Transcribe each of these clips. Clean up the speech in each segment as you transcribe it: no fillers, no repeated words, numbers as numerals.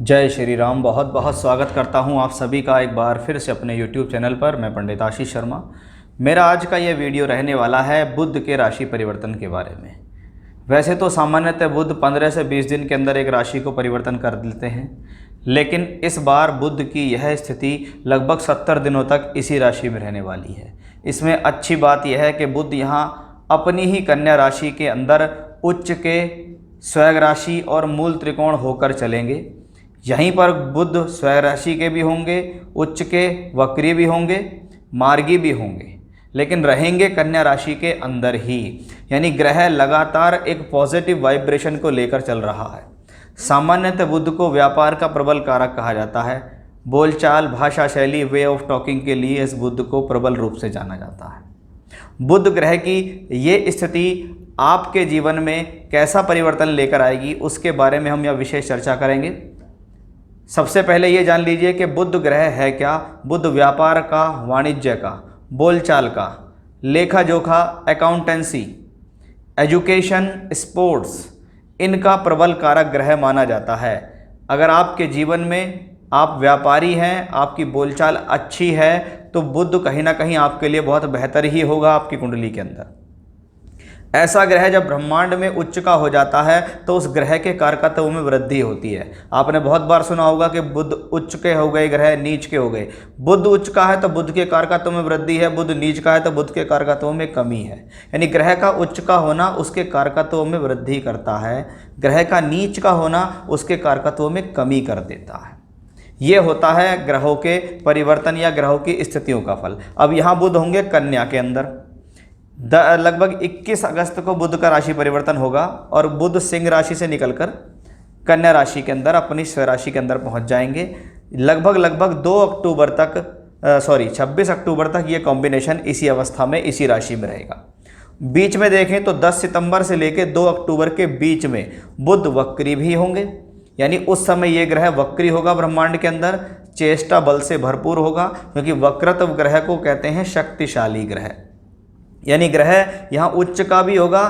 जय श्री राम। बहुत बहुत स्वागत करता हूं आप सभी का एक बार फिर से अपने YouTube चैनल पर। मैं पंडित आशीष शर्मा। मेरा आज का ये वीडियो रहने वाला है बुध के राशि परिवर्तन के बारे में। वैसे तो सामान्यतः बुध 15 से 20 दिन के अंदर एक राशि को परिवर्तन कर देते हैं, लेकिन इस बार बुध की यह स्थिति लगभग 70 दिनों तक इसी राशि में रहने वाली है। इसमें अच्छी बात यह है कि बुध यहाँ अपनी ही कन्या राशि के अंदर उच्च के, स्वयं राशि और मूल त्रिकोण होकर चलेंगे। यहीं पर बुध स्वयं राशि के भी होंगे, उच्च के, वक्री भी होंगे, मार्गी भी होंगे, लेकिन रहेंगे कन्या राशि के अंदर ही। यानी ग्रह लगातार एक पॉजिटिव वाइब्रेशन को लेकर चल रहा है। सामान्यतः बुध को व्यापार का प्रबल कारक कहा जाता है। बोलचाल, भाषा शैली, वे ऑफ टॉकिंग के लिए इस बुध को प्रबल रूप से जाना जाता है। बुध ग्रह की ये स्थिति आपके जीवन में कैसा परिवर्तन लेकर आएगी, उसके बारे में हम यह विशेष चर्चा करेंगे। सबसे पहले ये जान लीजिए कि बुध ग्रह है क्या। बुध व्यापार का, वाणिज्य का, बोलचाल का, लेखा जोखा, अकाउंटेंसी, एजुकेशन, स्पोर्ट्स, इनका प्रबल कारक ग्रह माना जाता है। अगर आपके जीवन में आप व्यापारी हैं, आपकी बोलचाल अच्छी है, तो बुध कहीं ना कहीं आपके लिए बहुत बेहतर ही होगा आपकी कुंडली के अंदर। ऐसा ग्रह जब ब्रह्मांड में उच्च का हो जाता है तो उस ग्रह के कारकत्व में वृद्धि होती है। आपने बहुत बार सुना होगा कि बुध उच्च के हो गए, ग्रह नीच के हो गए। बुध उच्च का है तो बुध के कारकत्व में वृद्धि है, बुध नीच का है तो बुध के कारकत्व में कमी है। यानी ग्रह का उच्च का होना उसके कारकत्व में वृद्धि करता है, ग्रह का नीच का होना उसके कारकत्व में कमी कर देता है। ये होता है ग्रहों के परिवर्तन या ग्रहों की स्थितियों का फल। अब यहाँ बुध होंगे कन्या के अंदर। लगभग 21 अगस्त को बुध का राशि परिवर्तन होगा और बुध सिंह राशि से निकलकर कन्या राशि के अंदर, अपनी स्वयं राशि के अंदर पहुंच जाएंगे। लगभग 2 अक्टूबर तक 26 अक्टूबर तक ये कॉम्बिनेशन इसी अवस्था में, इसी राशि में रहेगा। बीच में देखें तो 10 सितंबर से लेकर 2 अक्टूबर के बीच में बुध वक्री भी होंगे। यानी उस समय ये ग्रह वक्री होगा, ब्रह्मांड के अंदर चेष्टा बल से भरपूर होगा, क्योंकि वक्रत्व ग्रह को कहते हैं शक्तिशाली ग्रह। यानी ग्रह यहाँ उच्च का भी होगा,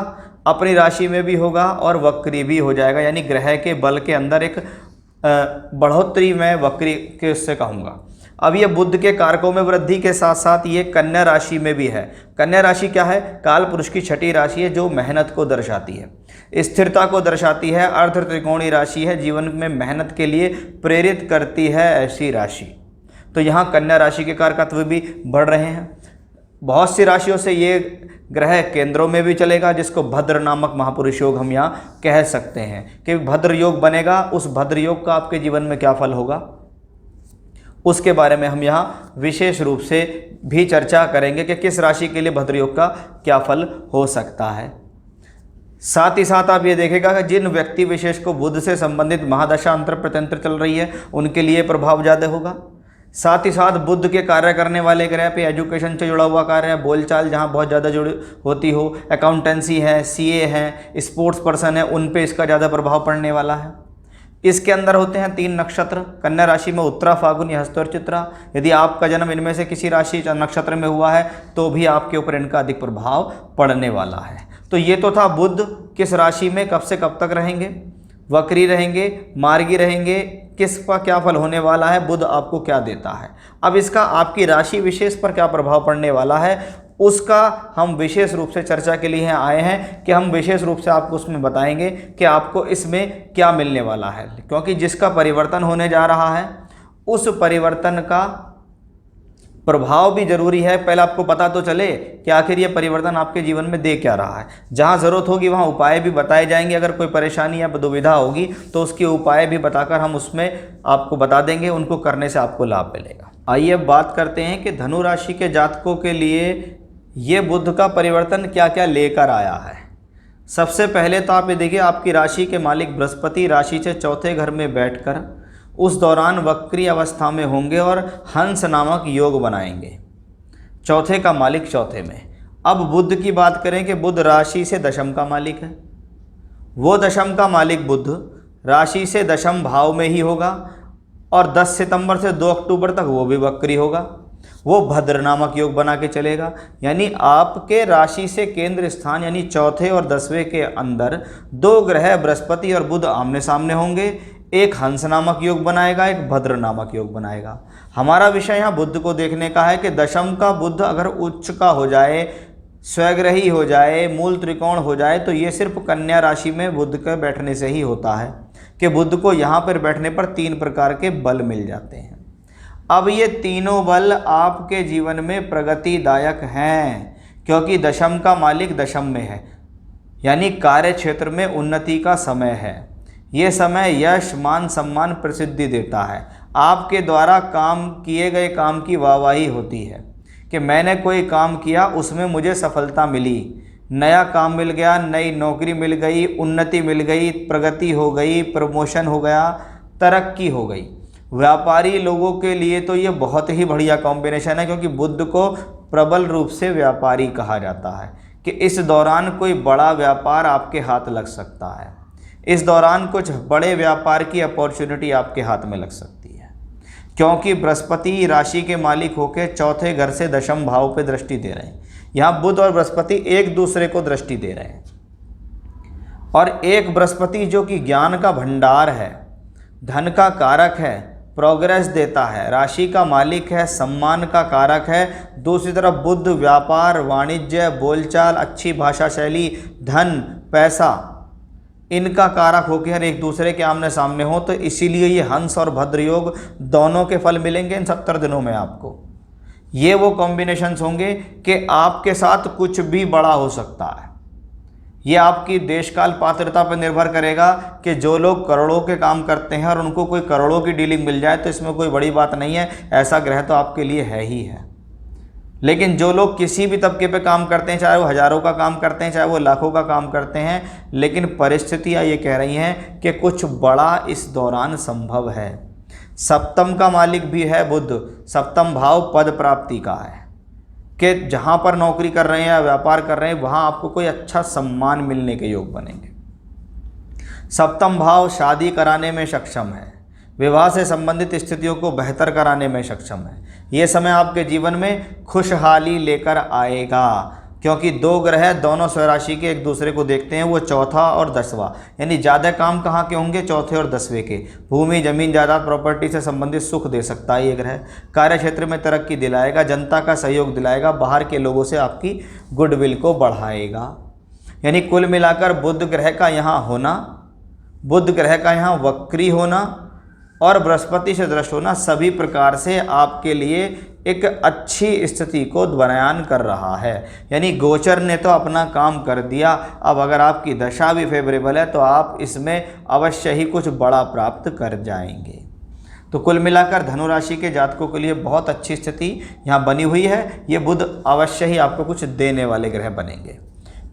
अपनी राशि में भी होगा और वक्री भी हो जाएगा। यानी ग्रह के बल के अंदर एक बढ़ोतरी मैं वक्री के उससे कहूँगा। अब ये बुध के कारकों में वृद्धि के साथ साथ ये कन्या राशि में भी है। कन्या राशि क्या है? काल पुरुष की छठी राशि है, जो मेहनत को दर्शाती है, स्थिरता को दर्शाती है, अर्ध त्रिकोणीय राशि है, जीवन में मेहनत के लिए प्रेरित करती है ऐसी राशि। तो यहाँ कन्या राशि के कारकत्व भी बढ़ रहे हैं। बहुत सी राशियों से ये ग्रह केंद्रों में भी चलेगा, जिसको भद्र नामक महापुरुष योग हम यहाँ कह सकते हैं कि भद्र योग बनेगा। उस भद्र योग का आपके जीवन में क्या फल होगा, उसके बारे में हम यहाँ विशेष रूप से भी चर्चा करेंगे कि किस राशि के लिए भद्र योग का क्या फल हो सकता है। साथ ही साथ आप ये देखेगा कि जिन व्यक्ति विशेष को बुध से संबंधित महादशा अंतर प्रत्यंतर चल रही है, उनके लिए प्रभाव ज़्यादा होगा। साथ ही साथ बुध के कार्य करने वाले ग्रह पे एजुकेशन से जुड़ा हुआ कार्य है, बोलचाल जहाँ बहुत ज़्यादा जुड़ी होती हो, अकाउंटेंसी है, सीए है, स्पोर्ट्स पर्सन है, उन पे इसका ज़्यादा प्रभाव पड़ने वाला है। इसके अंदर होते हैं 3 नक्षत्र कन्या राशि में, उत्तरा, फाल्गुन, हस्त और चित्रा। यदि आपका जन्म इनमें से किसी राशि नक्षत्र में हुआ है तो भी आपके ऊपर इनका अधिक प्रभाव पड़ने वाला है। तो ये तो था बुध किस राशि में कब से कब तक रहेंगे, वक्री रहेंगे, मार्गी रहेंगे, किसका क्या फल होने वाला है, बुध आपको क्या देता है। अब इसका आपकी राशि विशेष पर क्या प्रभाव पड़ने वाला है, उसका हम विशेष रूप से चर्चा के लिए आए हैं कि हम विशेष रूप से आपको उसमें बताएंगे कि आपको इसमें क्या मिलने वाला है। क्योंकि जिसका परिवर्तन होने जा रहा है उस परिवर्तन का प्रभाव भी जरूरी है। पहले आपको पता तो चले कि आखिर ये परिवर्तन आपके जीवन में दे क्या रहा है। जहाँ ज़रूरत होगी वहाँ उपाय भी बताए जाएंगे। अगर कोई परेशानी या दुविधा होगी तो उसके उपाय भी बताकर हम उसमें आपको बता देंगे, उनको करने से आपको लाभ मिलेगा। आइए अब बात करते हैं कि धनु राशि के जातकों के लिए ये बुध का परिवर्तन क्या क्या लेकर आया है। सबसे पहले तो आप ये देखिए, आपकी राशि के मालिक बृहस्पति राशि से चौथे घर में बैठकर उस दौरान वक्री अवस्था में होंगे और हंस नामक योग बनाएंगे। चौथे का मालिक चौथे में। अब बुध की बात करें कि बुध राशि से दशम का मालिक है। वो दशम का मालिक बुध राशि से दशम भाव में ही होगा और 10 सितंबर से 2 अक्टूबर तक वो भी वक्री होगा। वो भद्र नामक योग बना के चलेगा। यानी आपके राशि से केंद्र स्थान यानी चौथे और 10वें के अंदर 2 ग्रह बृहस्पति और बुध आमने सामने होंगे। एक हंस नामक योग बनाएगा, एक भद्र नामक योग बनाएगा। हमारा विषय यहाँ बुध को देखने का है कि दशम का बुध अगर उच्च का हो जाए, स्वग्रही हो जाए, मूल त्रिकोण हो जाए, तो ये सिर्फ कन्या राशि में बुध के बैठने से ही होता है कि बुध को यहाँ पर बैठने पर 3 प्रकार के बल मिल जाते हैं। अब ये तीनों बल आपके जीवन में प्रगतिदायक हैं, क्योंकि दशम का मालिक दशम में है, यानी कार्य क्षेत्र में उन्नति का समय है। ये समय यश, मान, सम्मान, प्रसिद्धि देता है। आपके द्वारा काम किए गए काम की वाहवाही होती है कि मैंने कोई काम किया, उसमें मुझे सफलता मिली, नया काम मिल गया, नई नौकरी मिल गई, उन्नति मिल गई, प्रगति हो गई, प्रमोशन हो गया, तरक्की हो गई। व्यापारी लोगों के लिए तो ये बहुत ही बढ़िया कॉम्बिनेशन है, क्योंकि बुध को प्रबल रूप से व्यापारी कहा जाता है कि इस दौरान कोई बड़ा व्यापार आपके हाथ लग सकता है, इस दौरान कुछ बड़े व्यापार की अपॉर्चुनिटी आपके हाथ में लग सकती है, क्योंकि बृहस्पति राशि के मालिक होकर चौथे घर से दशम भाव पे दृष्टि दे रहे हैं। यहाँ बुध और बृहस्पति एक दूसरे को दृष्टि दे रहे हैं, और एक बृहस्पति जो कि ज्ञान का भंडार है, धन का कारक है, प्रोग्रेस देता है, राशि का मालिक है, सम्मान का कारक है। दूसरी तरफ बुध व्यापार, वाणिज्य, बोलचाल, अच्छी भाषा शैली, धन, पैसा, इनका कारक होकर एक दूसरे के आमने सामने हो, तो इसीलिए ये हंस और भद्र योग दोनों के फल मिलेंगे इन 70 दिनों में आपको। ये वो कॉम्बिनेशंस होंगे कि आपके साथ कुछ भी बड़ा हो सकता है। ये आपकी देशकाल पात्रता पर निर्भर करेगा कि जो लोग करोड़ों के काम करते हैं और उनको कोई करोड़ों की डीलिंग मिल जाए तो इसमें कोई बड़ी बात नहीं है, ऐसा ग्रह तो आपके लिए है ही है। लेकिन जो लोग किसी भी तबके पे काम करते हैं, चाहे वो हज़ारों का काम करते हैं, चाहे वो लाखों का काम करते हैं, लेकिन परिस्थितियाँ ये कह रही हैं कि कुछ बड़ा इस दौरान संभव है। सप्तम का मालिक भी है बुध, सप्तम भाव पद प्राप्ति का है कि जहाँ पर नौकरी कर रहे हैं या व्यापार कर रहे हैं वहाँ आपको कोई अच्छा सम्मान मिलने के योग बनेंगे। सप्तम भाव शादी कराने में सक्षम है, विवाह से संबंधित स्थितियों को बेहतर कराने में सक्षम है। ये समय आपके जीवन में खुशहाली लेकर आएगा, क्योंकि 2 ग्रह दोनों स्वराशि के एक दूसरे को देखते हैं, वो चौथा और 10वां, यानी ज़्यादा काम कहाँ के होंगे, चौथे और 10वें के। भूमि, जमीन, जायदाद, प्रॉपर्टी से संबंधित सुख दे सकता है ये ग्रह। कार्य क्षेत्र में तरक्की दिलाएगा, जनता का सहयोग दिलाएगा, बाहर के लोगों से आपकी गुडविल को बढ़ाएगा। यानी कुल मिलाकर बुध ग्रह का यहाँ होना, बुध ग्रह का यहाँ वक्री होना और बृहस्पति से दृष्ट होना सभी प्रकार से आपके लिए एक अच्छी स्थिति को बयान कर रहा है। यानी गोचर ने तो अपना काम कर दिया, अब अगर आपकी दशा भी फेवरेबल है तो आप इसमें अवश्य ही कुछ बड़ा प्राप्त कर जाएंगे। तो कुल मिलाकर धनु राशि के जातकों के लिए बहुत अच्छी स्थिति यहाँ बनी हुई है। ये बुध अवश्य ही आपको कुछ देने वाले ग्रह बनेंगे।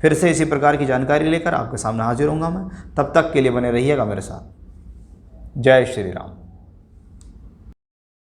फिर से इसी प्रकार की जानकारी लेकर आपके सामने हाजिर होऊंगा मैं। तब तक के लिए बने रहिएगा मेरे साथ। जय श्री राम।